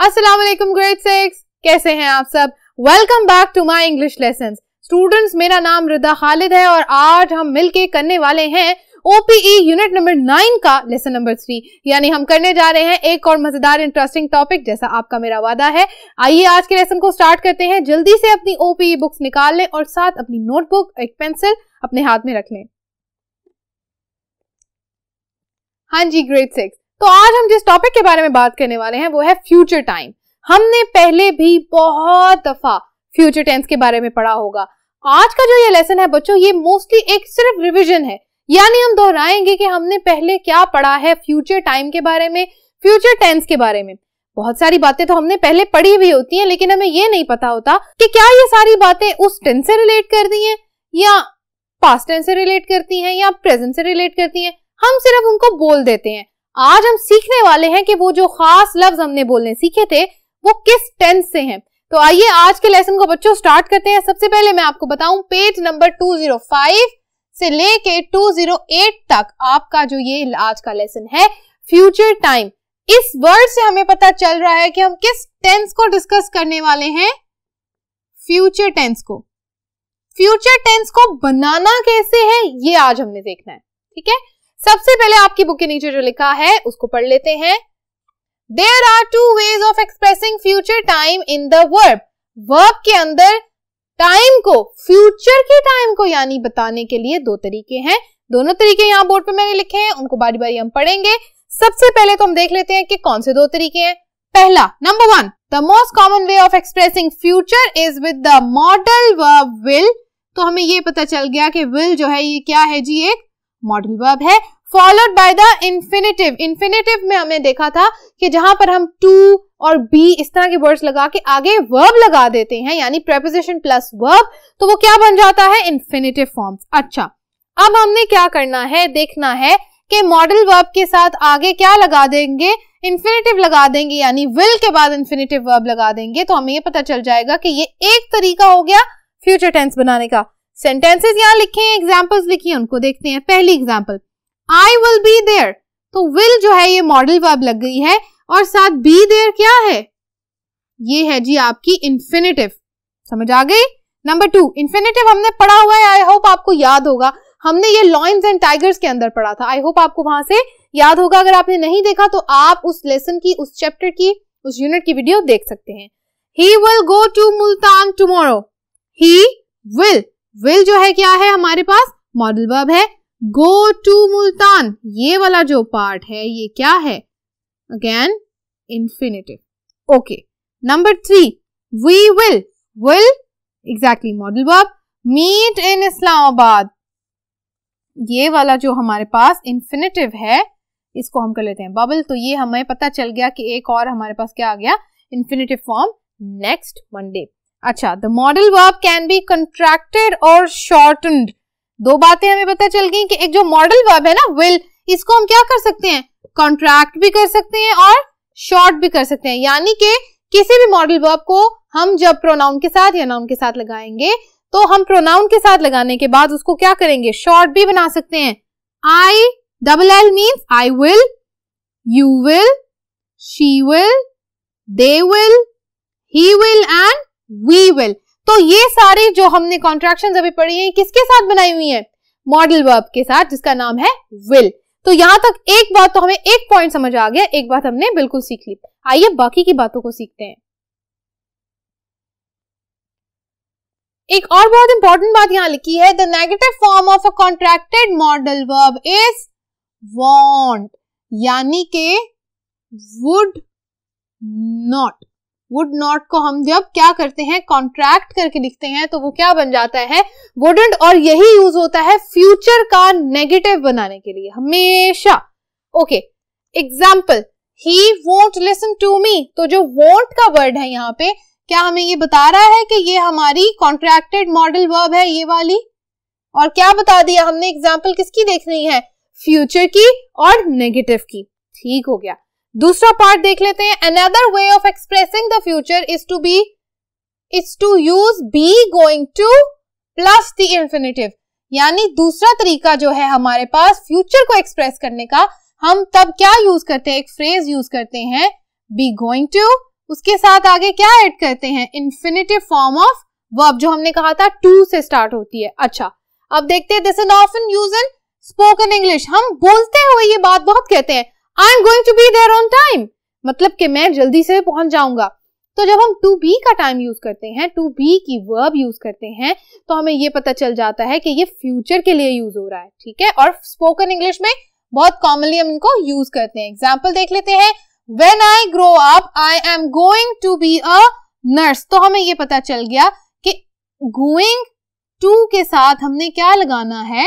अस्सलाम वालेकुम ग्रेड 6, कैसे हैं आप सब। Welcome back to my English lessons. Students, मेरा नाम रिदा खालिद है और आज हम मिलके करने वाले हैं OPE यूनिट नंबर 9 का लेसन नंबर 3, यानी हम करने जा रहे हैं एक और मजेदार इंटरेस्टिंग टॉपिक, जैसा आपका मेरा वादा है। आइए आज के लेसन को स्टार्ट करते हैं। जल्दी से अपनी OPE बुक्स निकाल लें और साथ अपनी नोटबुक, एक पेंसिल अपने हाथ में रख लें। हाँ जी ग्रेड 6, तो आज हम जिस टॉपिक के बारे में बात करने वाले हैं वो है फ्यूचर टाइम। हमने पहले भी बहुत दफा फ्यूचर टेंस के बारे में पढ़ा होगा। आज का जो ये लेसन है बच्चों, ये मोस्टली एक सिर्फ रिवीजन है, यानी हम दोहराएंगे कि हमने पहले क्या पढ़ा है फ्यूचर टाइम के बारे में, फ्यूचर टेंस के बारे में। बहुत सारी बातें तो हमने पहले पढ़ी हुई होती हैं, लेकिन हमें ये नहीं पता होता कि क्या ये सारी बातें उस टेंस से रिलेट करती हैं या पास्ट टेंस से रिलेट करती हैं या प्रेजेंट से रिलेट करती हैं। हम सिर्फ उनको बोल देते हैं। आज हम सीखने वाले हैं कि वो जो खास लफ्ज हमने बोलने सीखे थे वो किस टेंस से हैं। तो आइए आज के लेसन को बच्चों स्टार्ट करते हैं। सबसे पहले मैं आपको बताऊं, पेज नंबर 205 से लेके 208 तक आपका जो ये आज का लेसन है फ्यूचर टाइम, इस वर्ड से हमें पता चल रहा है कि हम किस टेंस को डिस्कस करने वाले हैं, फ्यूचर टेंस को। फ्यूचर टेंस को बनाना कैसे है ये आज हमने देखना है, ठीक है। सबसे पहले आपकी बुक के नीचे जो लिखा है उसको पढ़ लेते हैं। There are two ways of expressing future time in the verb. Verb के अंदर टाइम को, फ्यूचर के टाइम को यानी बताने के लिए दो तरीके हैं। दोनों तरीके यहाँ बोर्ड पे मैंने लिखे हैं, उनको बारी बारी हम पढ़ेंगे। सबसे पहले तो हम देख लेते हैं कि कौन से दो तरीके हैं। पहला, number 1, the most common way of expressing future is with the modal verb will। तो हमें ये पता चल गया कि will जो है ये क्या है जी, एक मॉडल वर्ब है, followed by the infinitive. Infinitive में हमने देखा था कि जहां पर हम टू और बी इस तरह के वर्ड्स लगा के आगे वर्ब लगा देते हैं, यानी प्रेपोजिशन प्लस वर्ब, तो वो क्या बन जाता है, इंफिनिटिव फॉर्म्स। अच्छा, अब हमने क्या करना है, देखना है कि मॉडल वर्ब के साथ आगे क्या लगा देंगे, इंफिनिटिव लगा देंगे, यानी विल के बाद इंफिनिटिव वर्ब लगा देंगे। तो हमें ये पता चल जाएगा कि ये एक तरीका हो गया फ्यूचर टेंस बनाने का। सेंटेंसेस यहाँ लिखे हैं, एग्जाम्पल्स लिखी हैं, उनको देखते हैं। पहली example, I will be there। तो will जो है ये मॉडल वर्ब लग गई है और साथ be there क्या है, ये है जी आपकी इंफिनिटिव। समझ आ गई। नंबर 2, इंफिनिटिव हमने पढ़ा हुआ है, आई होप आपको याद होगा। हमने ये लॉयंस एंड टाइगर्स के अंदर पढ़ा था, आई होप आपको वहां से याद होगा। अगर आपने नहीं देखा तो आप उस लेसन की, उस चैप्टर की, उस यूनिट की वीडियो देख सकते हैं। He will go to Multan tomorrow। He will जो है क्या है हमारे पास, मॉडल वर्ब है। गो टू मुल्तान, ये वाला जो पार्ट है ये क्या है, again infinitive. Okay, number 3, we will exactly modal verb. Meet in Islamabad, ये वाला जो हमारे पास इंफिनिटिव है इसको हम कर लेते हैं बबल। तो ये हमें पता चल गया कि एक और हमारे पास क्या आ गया, इंफिनिटिव फॉर्म, नेक्स्ट मंडे। अच्छा, the modal verb can be contracted और शॉर्टन्ड। दो बातें हमें पता चल गई कि एक जो मॉडल वर्ब है ना विल, इसको हम क्या कर सकते हैं, कॉन्ट्रैक्ट भी कर सकते हैं और शॉर्ट भी कर सकते हैं। यानी कि किसी भी मॉडल वर्ब को हम जब प्रोनाउन के साथ या नाउन के साथ लगाएंगे तो हम प्रोनाउन के साथ लगाने के बाद उसको क्या करेंगे, शॉर्ट भी बना सकते हैं। ILL means I will, you will, she will, they will, he will and we will. तो ये सारी जो हमने कॉन्ट्रैक्शंस अभी पढ़ी हैं किसके साथ बनाई हुई है, मॉडल वर्ब के साथ, जिसका नाम है विल। तो यहां तक एक बात तो हमें, एक पॉइंट समझ आ गया, एक बात हमने बिल्कुल सीख ली। आइए बाकी की बातों को सीखते हैं। एक और बहुत इंपॉर्टेंट बात यहां लिखी है, the negative form of a contracted modal verb is want, यानी के वुड नॉट। वुड नॉट को हम जब क्या करते हैं, कॉन्ट्रैक्ट करके लिखते हैं तो वो क्या बन जाता है, वुडंट। और यही यूज होता है फ्यूचर का नेगेटिव बनाने के लिए हमेशा। Okay, example, he won't listen to me. तो जो वोंट का वर्ड है यहाँ पे, क्या हमें ये बता रहा है कि ये हमारी कॉन्ट्रैक्टेड मॉडल वर्ब है ये वाली, और क्या बता दिया हमने, एग्जाम्पल किसकी देखनी है, फ्यूचर की और नेगेटिव की। ठीक हो गया। दूसरा पार्ट देख लेते हैं। Another way of expressing the future is to use be going to plus the infinitive। यानी दूसरा तरीका जो है हमारे पास फ्यूचर को एक्सप्रेस करने का, हम तब क्या यूज करते हैं, एक फ्रेज यूज करते हैं be going to, उसके साथ आगे क्या ऐड करते हैं, इन्फिनिटिव फॉर्म ऑफ वर्ब, जो हमने कहा था टू से स्टार्ट होती है। अच्छा, अब देखते हैं, this is often used in spoken English. हम बोलते हुए ये बात बहुत कहते हैं, I am going to be there on time, मतलब कि मैं जल्दी से पहुंच जाऊंगा। तो जब हम टू बी का टाइम यूज करते हैं, टू बी की वर्ब यूज करते हैं, तो हमें ये पता चल जाता है कि ये फ्यूचर के लिए यूज हो रहा है, ठीक है। और स्पोकन इंग्लिश में बहुत कॉमनली हम इनको यूज करते हैं। एग्जाम्पल देख लेते हैं, when I grow up I am going to be a nurse. तो हमें ये पता चल गया कि गोइंग टू के साथ हमने क्या लगाना है,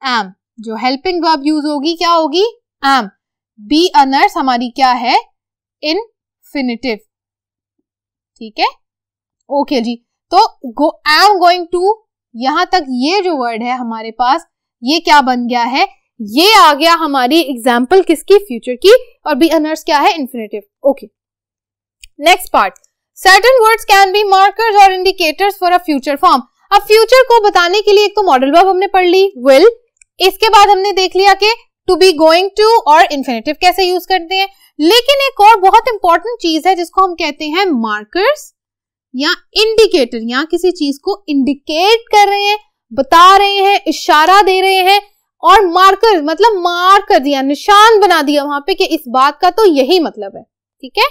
एम। जो हेल्पिंग वर्ब यूज होगी क्या होगी, एम। बी अ नर्स हमारी क्या है, इनफिनिटिव, ठीक है। ओके जी, तो गो एम गोइंग टू, यहां तक ये जो वर्ड है हमारे पास, ये क्या बन गया है, ये आ गया हमारी एग्जाम्पल किसकी, फ्यूचर की, और बी अ नर्स क्या है, infinitive. Okay, next part, certain words can be markers or indicators for a future form. अब फ्यूचर को बताने के लिए एक तो मॉडल वर्ब हमने पढ़ ली, विल, इसके बाद हमने देख लिया कि टू बी गोइंग टू और इन्फिनिटिव कैसे यूज करते हैं। लेकिन एक और बहुत इंपॉर्टेंट चीज है जिसको हम कहते हैं मार्कर्स या इंडिकेटर। यहाँ किसी चीज को इंडिकेट कर रहे हैं, बता रहे हैं, इशारा दे रहे हैं, और मार्कर मतलब मार्क कर दिया, निशान बना दिया वहां पे कि इस बात का तो यही मतलब है, ठीक है,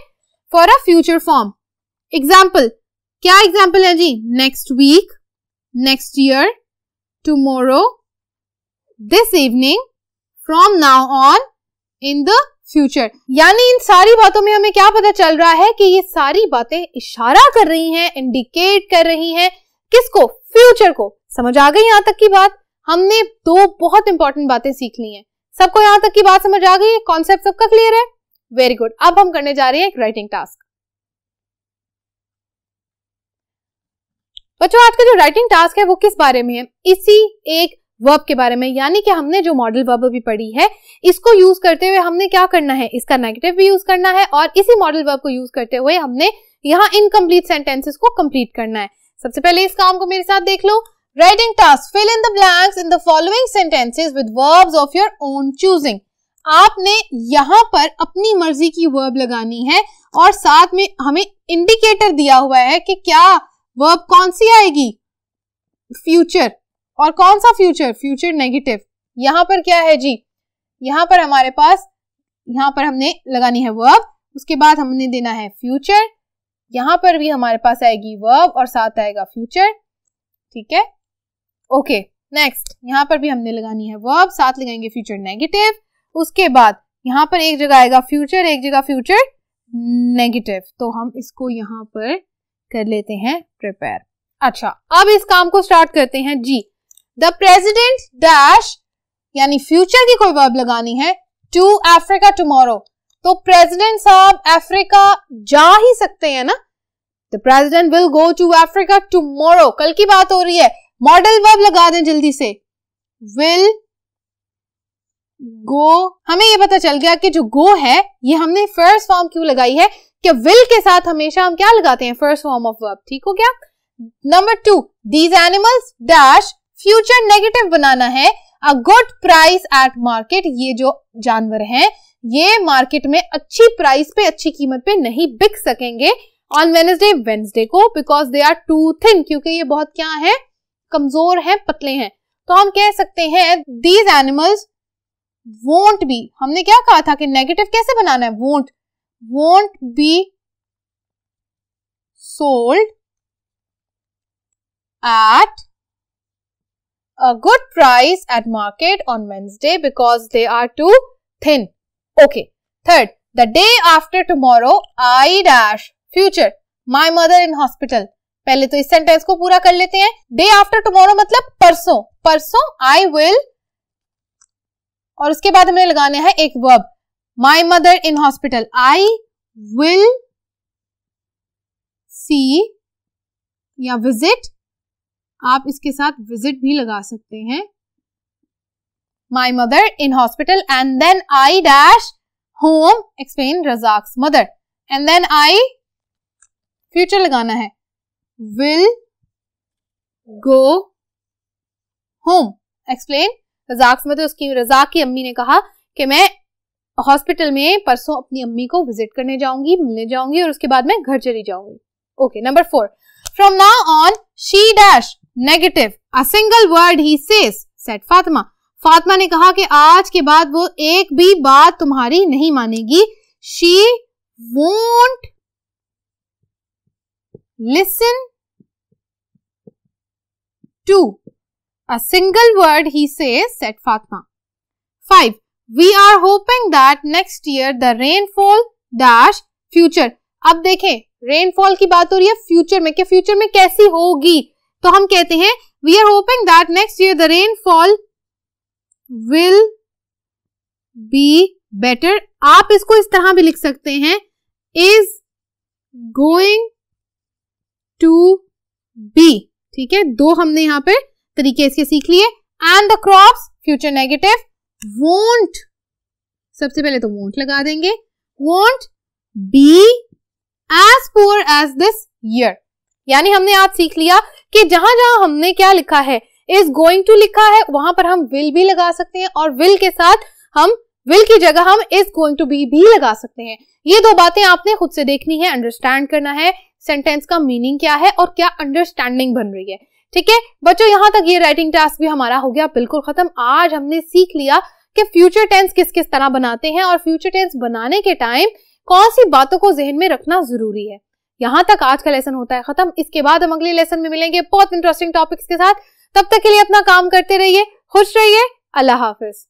for a future form. Example, क्या एग्जाम्पल है जी, next week, next year, tomorrow, this evening, from now on, in the future. यानी इन सारी बातों में हमें क्या पता चल रहा है कि ये सारी बातें इशारा कर रही हैं, इंडिकेट कर रही हैं, किसको, फ्यूचर को। समझ आ गई यहां तक की बात? हमने दो बहुत इंपॉर्टेंट बातें सीख ली हैं। सबको यहां तक की बात समझ आ गई है, कॉन्सेप्ट सबका क्लियर है? Very good. अब हम करने जा रहे हैं एक राइटिंग टास्क। बच्चों, आज का जो राइटिंग टास्क है वो किस बारे में है, इसी एक वर्ब के बारे में। यानी कि हमने जो मॉडल वर्ब अभी पढ़ी है, इसको यूज करते हुए हमने क्या करना है, इसका नेगेटिव भी यूज करना है, और इसी मॉडल वर्ब को यूज करते हुए हमने यहाँ इनकम्प्लीट सेंटेंसेस को कंप्लीट करना है। सबसे पहले इस काम को मेरे साथ देख लो। Writing task, fill in the blanks in the following sentences with verbs of your own choosing. आपने यहाँ पर अपनी मर्जी की वर्ब लगानी है, और साथ में हमें इंडिकेटर दिया हुआ है कि क्या वर्ब कौन सी आएगी, फ्यूचर। और कौन सा फ्यूचर, फ्यूचर नेगेटिव। यहाँ पर क्या है जी, यहाँ पर हमारे पास, यहाँ पर हमने लगानी है वर्ब, उसके बाद हमने देना है फ्यूचर। यहाँ पर भी हमारे पास आएगी वर्ब और साथ आएगा फ्यूचर, ठीक है। ओके, नेक्स्ट, यहाँ पर भी हमने लगानी है वर्ब, साथ लगाएंगे फ्यूचर नेगेटिव। उसके बाद यहाँ पर एक जगह आएगा फ्यूचर, एक जगह फ्यूचर नेगेटिव। तो हम इसको यहाँ पर कर लेते हैं प्रिपेयर। अच्छा, अब इस काम को स्टार्ट करते हैं जी। द प्रेसिडेंट डैश, यानी फ्यूचर की कोई वर्ब लगानी है, टू अफ्रीका टुमारो। तो प्रेसिडेंट साहब अफ्रीका जा ही सकते हैं ना, the president will go to Africa tomorrow, कल की बात हो रही है। मॉडल वर्ब लगा दें जल्दी से, विल गो। हमें ये पता चल गया कि जो गो है ये हमने फर्स्ट फॉर्म क्यों लगाई है, कि विल के साथ हमेशा हम क्या लगाते हैं, फर्स्ट फॉर्म ऑफ वर्ब, ठीक हो गया। Number 2, these animals dash, future negative बनाना है, a good price at market. ये जो जानवर हैं ये मार्केट में अच्छी प्राइस पे, अच्छी कीमत पे नहीं बिक सकेंगे ऑन वेडनेसडे, वेडनेसडे को, because they are too thin, क्योंकि ये बहुत क्या है, कमजोर हैं, पतले हैं। तो हम कह सकते हैं दीज एनिमल्स वोंट बी। हमने क्या कहा था कि नेगेटिव कैसे बनाना है, won't, won't be sold at a good price at market on Wednesday because they are too thin. Okay. Third, the day after tomorrow, I dash, future, my mother in hospital. पहले तो इस sentence को पूरा कर लेते हैं। Day after tomorrow मतलब परसों, परसों I will, और उसके बाद हमें लगाने हैं एक verb, My mother in hospital. I will see या visit, आप इसके साथ visit भी लगा सकते हैं। My mother in hospital and then I dash home, explain Razak's mother. And then I, future लगाना है, will go home, explain Razak's mother. उसकी रजाक की अम्मी ने कहा कि मैं हॉस्पिटल में परसों अपनी अम्मी को विजिट करने जाऊंगी, मिलने जाऊंगी और उसके बाद मैं घर चली जाऊंगी। Okay, number 4, from now on she dash negative a single word he says, said Fatima. Fatima ने कहा कि आज के बाद वो एक भी बात तुम्हारी नहीं मानेगी। She won't listen to a single word he says, said Fatma. 5. We are hoping that next year the rainfall dash future. अब देखें, रेनफॉल की बात हो रही है फ्यूचर में, कि फ्यूचर में कैसी होगी, तो हम कहते हैं we are hoping that next year the rainfall will be better. आप इसको इस तरह भी लिख सकते हैं, is going to be, ठीक है। दो हमने यहाँ पे तरीके इसके सीख लिए। And the crops, future negative, won't, सबसे पहले तो वोंट लगा देंगे, won't be as poor as this year. यानी हमने आज सीख लिया कि जहां जहां हमने क्या लिखा है, इज गोइंग टू लिखा है, वहां पर हम विल भी लगा सकते हैं और विल के साथ हम विल की जगह हम इज गोइंग टू बी भी लगा सकते हैं। ये दो बातें आपने खुद से देखनी है, अंडरस्टैंड करना है सेंटेंस का मीनिंग क्या है और क्या अंडरस्टैंडिंग बन रही है। ठीक है बच्चों, यहां तक ये राइटिंग टास्क भी हमारा हो गया बिल्कुल खत्म। आज हमने सीख लिया कि फ्यूचर टेंस किस किस तरह बनाते हैं और फ्यूचर टेंस बनाने के टाइम कौन सी बातों को जहन में रखना जरूरी है। यहां तक आज का लेसन होता है खत्म। इसके बाद हम अगले लेसन में मिलेंगे बहुत इंटरेस्टिंग टॉपिक्स के साथ। तब तक के लिए अपना काम करते रहिए, खुश रहिए, अल्लाह हाफिज।